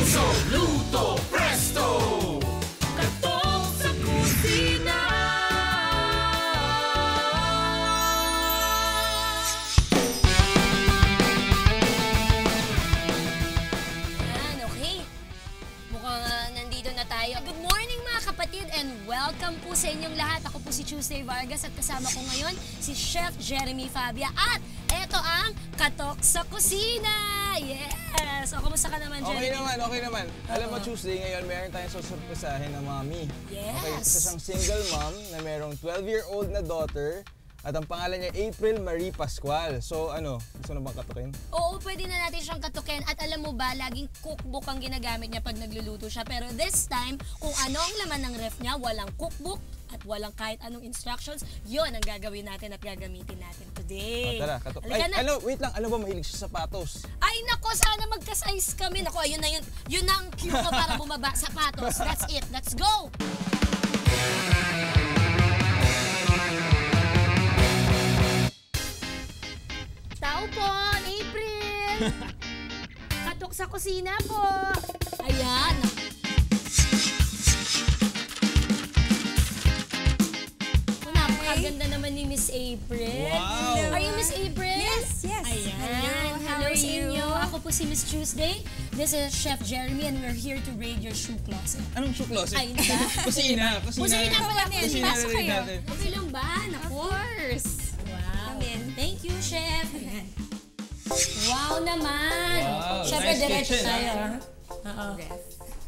Uso, luto, presto! Katok sa kusina! Yan, okay. Mukhang nandito na tayo. Good morning mga kapatid and welcome po sa inyong lahat. Ako po si Tuesday Vargas at kasama ko ngayon si Chef Jeremy Fabia at eto ang Katok sa Kusina! Yes! O, kamusta ka naman, Jeremy? Okay naman. Alam mo, Tuesday ngayon, meron tayong susurpresahin ng mommy. Yes! Okay, isa siyang single mom na merong 12-year-old na daughter at ang pangalan niya April Marie Pascual. So ano, gusto na bang katukin? Oo, pwede na natin siyang katukin at alam mo ba, laging cookbook ang ginagamit niya pag nagluluto siya. Pero this time, kung ano ang laman ng ref niya, walang cookbook at walang kahit anong instructions, yon ang gagawin natin at gagamitin natin today. Tara, Halika na. wait lang, ano ba mahilig siya sa sapatos? Ay nako, sana magka-size kami. Nako, ayun na yun. Yun ang cue ko para bumaba. Sapatos. That's it. Let's go! Tao po, April! Katok sa kusina po. Ayan. Napakaganda naman ni Miss April. Wow! Are you Miss April? Yes. Ayan. How are sa you? inyo. Ako po si Miss Tuesday. This is Chef Jeremy and we're here to raid your shoe closet. Anong shoe closet? Ay, hindi ba? Kusina pala yan. Kusina Pasok rin kayo. natin. Okay lang ba? Naku. Of course. Wow. Come in. Thank you, Chef. Ayan. Wow naman. Wow, Siyempre, nice diretso kitchen, tayo. Oo.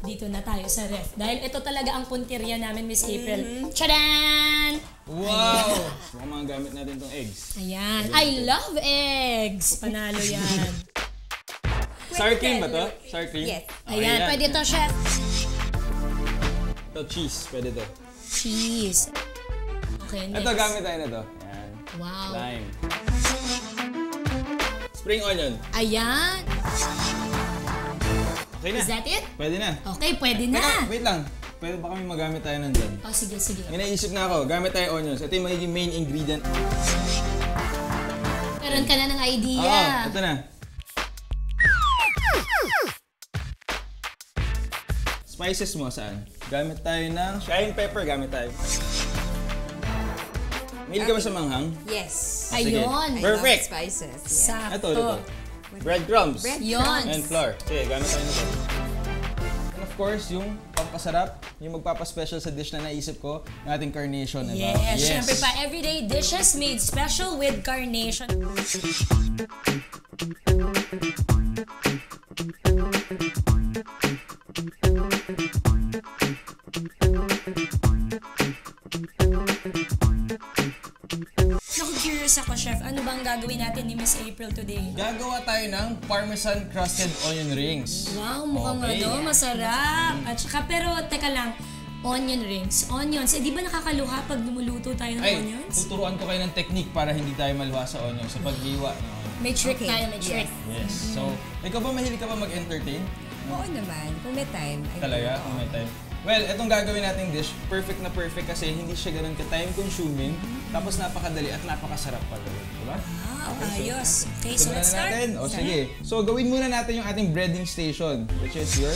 Dito na tayo sa ref. Dahil ito talaga ang puntirya namin, Miss April. Tchadan! Wow! Mukhang mga gamit natin itong eggs. Ayan. I love eggs. Panalo yan. Sour cream ba to? Sour cream? Yes. Ayan, pwede to, Chef. Ito, cheese. Pwede to. Cheese. Okay, next. Ito, gamit tayo na to. Ayan. Wow. Lime. Spring onion. Ayan. Okay na. Is that it? Pwede na. Okay, pwede na. Teka, wait lang. Pwede ba kami magamit tayo nandyan? Oh, sige, sige. May naisip na ako. Gamit tayo onions. Ito yung magiging main ingredient. Meron ka na ng idea. Oo, ito na. Spices mo saan? Gamit tayo ng cayenne pepper. Gamit tayo. Mahilig ka ba sa manghang? Yes. Sige. Ayun. I Perfect. love spices. Sakto. Ito. Breadcrumbs. Yun. And flour. Sige, gamit tayo nito. And of course, yung pampasarap, yung magpapaspecial sa dish na naisip ko, yung ating carnation. Diba? Yes, syempre pa, everyday dishes made special with carnation. Naku, curious ako, Chef. Ano bang gagawin natin ni Miss April today? Gagawa tayo ng parmesan crusted onion rings. Wow, mukhang Okay. masarap. At saka, pero teka lang, onion rings. Onions, di ba nakakaluha pag lumuluto tayo ng Ay, onions? tuturuan ko kayo ng technique para hindi tayo maluha sa onions sa paghiwa. No? May trick Okay, tayo, may trick. Yes. So, ikaw ba mahilig ka ba mag-entertain? Oo naman. Kung may time. I Talaga? do. Kung may time. Well, itong gagawin nating dish, perfect na perfect kasi hindi siya ganun ka-time consuming, tapos napakadali at napakasarap pa gawin. Diba? Wow, ayos. Okay, so Simulan let's na start. natin. O sige. So, gawin muna natin yung ating breading station, which is your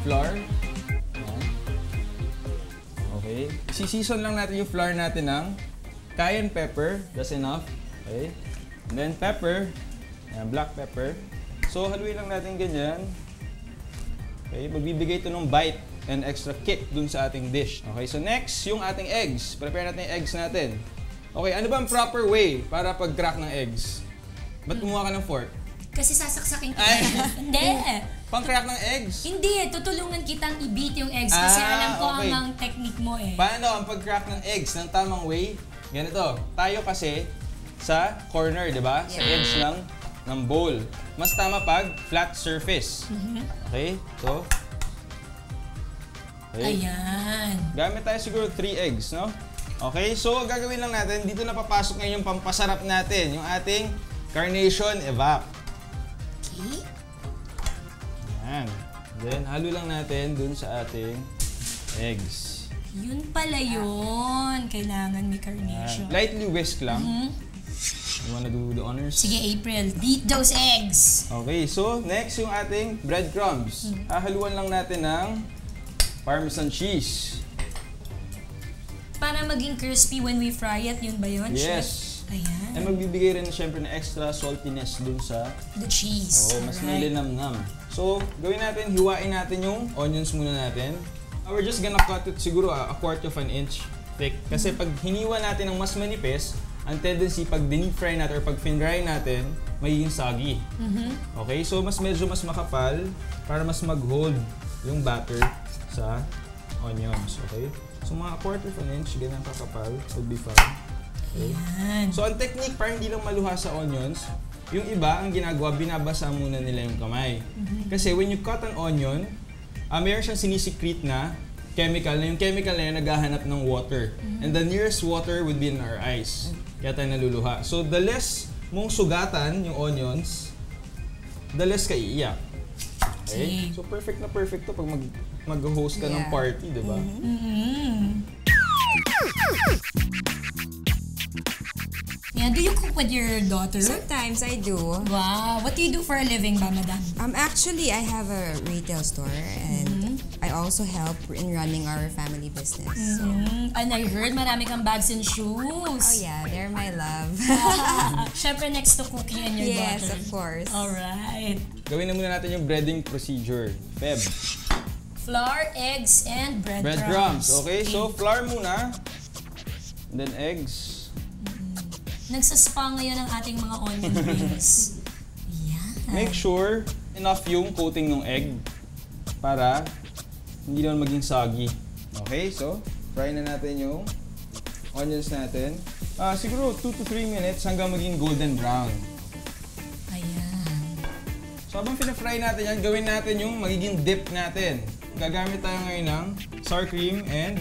flour. Ayan. Okay. Season lang natin yung flour natin ng cayenne pepper. That's enough. Okay. And then pepper. Ayan, black pepper. So, haluin lang natin ganyan. Okay. Magbibigay ito ng bite and extra kick dun sa ating dish. Okay. So, next, yung ating eggs. Prepare natin yung eggs natin. Okay. Ano ba ang proper way para pag-crack ng eggs? Ba't kumuha ka ng fork? Kasi sasaksakin kita. Ay. Hindi. Pang-crack ng eggs? Hindi, tutulungan kitang i-beat yung eggs kasi alam ko okay. ang technique mo eh. Paano ang pag-crack ng eggs ng tamang way? Ganito. Tayo kasi sa corner, di ba? Sa edge ng bowl. Mas tama pag flat surface. Okay? So, okay. Ayan. Gamit tayo siguro 3 eggs, no? Okay, so gagawin lang natin, dito na papasok ngayon yung pampasarap natin, yung ating carnation evap. Okay. Ayan. Then, halo lang natin dun sa ating eggs. Yun pala yun. Kailangan may carnation. Lightly whisk lang. You wanna do the honors? Sige, April. Beat those eggs. Okay, so next yung ating breadcrumbs. Hahaluan lang natin ng Parmesan cheese. Para maging crispy when we fry it, yun ba yun, Chef? Yes. Ayan. And magbibigay rin syempre ng extra saltiness dun sa The cheese. Oo, mas Alright. nilinamnam. So, gawin natin, hiwain natin yung onions muna natin. We're just gonna cut it siguro a quarter of an inch thick. Kasi pag hiniwa natin ng mas manipis, ang tendency pag deep fry natin or pag fin-fry natin, magiging soggy. Okay? So, medyo mas makapal para mas mag-hold yung batter sa onions. Okay? So, mga quarter of an inch, ganyan kakapal, would be fine. Okay? Ayan. So, ang technique para hindi lang maluha sa onions, yung iba, ang ginagawa, binabasa muna nila yung kamay. Kasi when you cut an onion, mayroon siyang sinisikret na chemical, na yung chemical na yun naghahanap ng water. And the nearest water would be in our eyes. Kaya tayo naluluha. So, the less mong sugatan yung onions, the less ka iiyak. Okay? So, perfect na perfect to pag mag-host ka ng Yeah. party, di ba? Yeah, do you cook with your daughter? Sometimes I do. Wow. What do you do for a living ba, madam? Actually, I have a retail store and I also help in running our family business. So, And I heard marami kang bags and shoes. oh yeah, they're my love. Syempre next to cooking and your Yes, daughter. of course. Alright. Gawin na muna natin yung breading procedure. Feb. Flour, eggs, and breadcrumbs. Breadcrumbs. Okay, so flour muna. And then eggs. Nagsaspa ngayon ang ating mga onion rings. Yan. Make sure enough yung coating ng egg para hindi naman maging soggy. Okay, so fry na natin yung onions natin. Siguro 2 to 3 minutes hanggang maging golden brown. Ayan. So habang pina-fry natin yan, gawin natin yung magiging dip natin. Gagamit tayo ngayon ng sour cream and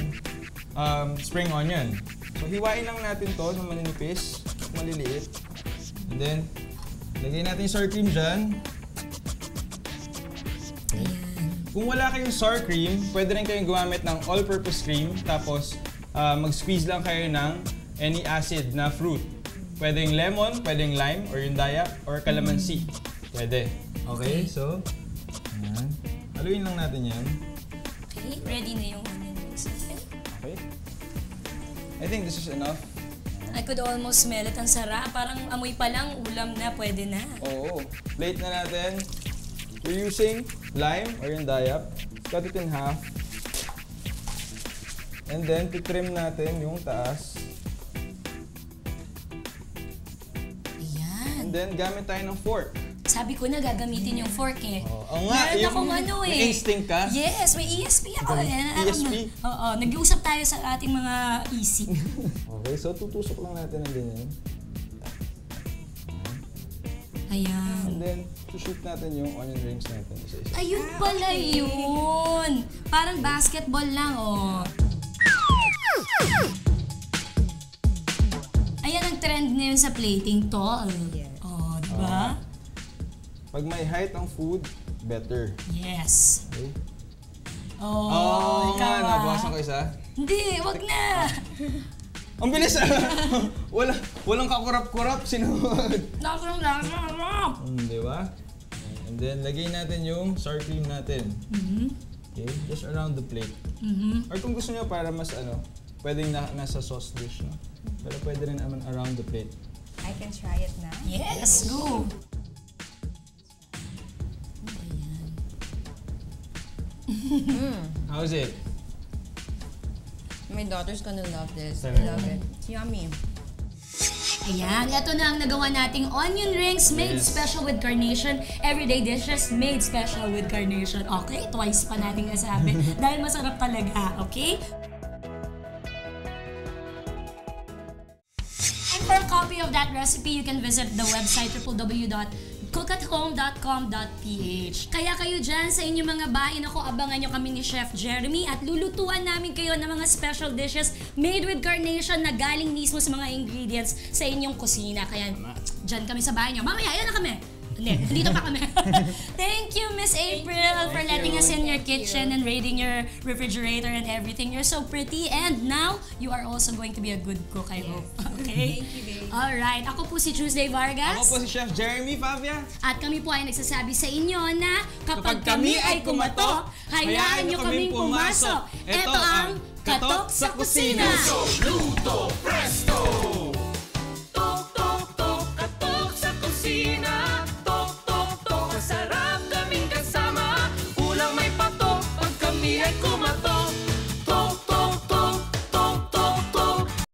spring onion. So hiwain lang natin to ng maninipis, maliliit. And then, lagay natin yung sour cream dyan. Ayan. Kung wala kayong sour cream, pwede rin kayong gumamit ng all-purpose cream. Tapos, mag-squeeze lang kayo ng any acid na fruit. Pwede yung lemon, pwede yung lime, or yung daya, or calamansi. Pwede. Okay, so, ayan. Haluin lang natin yan. Okay, ready na yung onion rings. Okay. I think this is enough. I could almost smell it. Ang sarap. Parang amoy pa lang, ulam na, pwede na. Oo. Plate na natin. We're using lime or yung dayap. Cut it in half. And then, titrim natin yung taas. Ayan. And then, gamit tayo ng fork. Sabi ko na gagamitin yung fork eh. Oo nga, Meron yung- akong ano eh. may instinct ka? Yes, may ESP ako. ESP? Oo, nag-iusap tayo sa ating mga isip. Okay, so tutusok lang natin ng ganyan. Ayan. And then, shoot natin yung onion rings natin isa-isa. Ayun pala yun. Parang basketball lang, oh. Ayan ang trend ngayon sa plating, tall. Yes. Oh, diba? Pag may height ang food, better. Yes. Okay? Oh, ikaw nga, ah. nabawasan ko isa. Hindi, wag na. Ang bilis ah! Walang kakurap-kurap, sinunod. Nakakasarap. Di ba? And then, lagay natin yung sour cream natin. Okay, just around the plate. Or kung gusto nyo para mas pwedeng nasa sauce dish, no? Pero pwede rin naman around the plate. I can try it now. Yes, go. How's it? My daughter's gonna love this. I Talaga? love it. It's yummy. Ayan, ito na ang nagawa nating onion rings made Yes. special with carnation. Everyday dishes made special with carnation. Okay, twice pa natin nasabi. Dahil masarap talaga, okay? And for a copy of that recipe, you can visit the website www.cookathome.com.ph. Kaya kayo dyan sa inyong mga bahay, ako, abangan nyo kami ni Chef Jeremy at lulutuan namin kayo ng mga special dishes made with carnation na galing mismo sa mga ingredients sa inyong kusina. Kaya dyan kami sa bahay nyo. Mamaya, yan na kami! Hindi, dito pa kami. Thank you, Miss April, for letting us in your your kitchen and raiding your refrigerator and everything. You're so pretty, and now you are also going to be a good cook, I hope. Okay? Thank you, babe. Alright, ako po si Tuesday Vargas. Ako po si Chef Jeremy Favia. At kami po ay nagsasabi sa inyo na kapag Kapag kami kami ay ay kumatok, hayaan nyo kaming pumasok. Ito ang Katok sa Kusina. Luto Presto! Tok, tok, tok, katok sa kusina. Tok, tok, tok, masarap kaming kasama. Ulang may patok pag kami ay kumatok.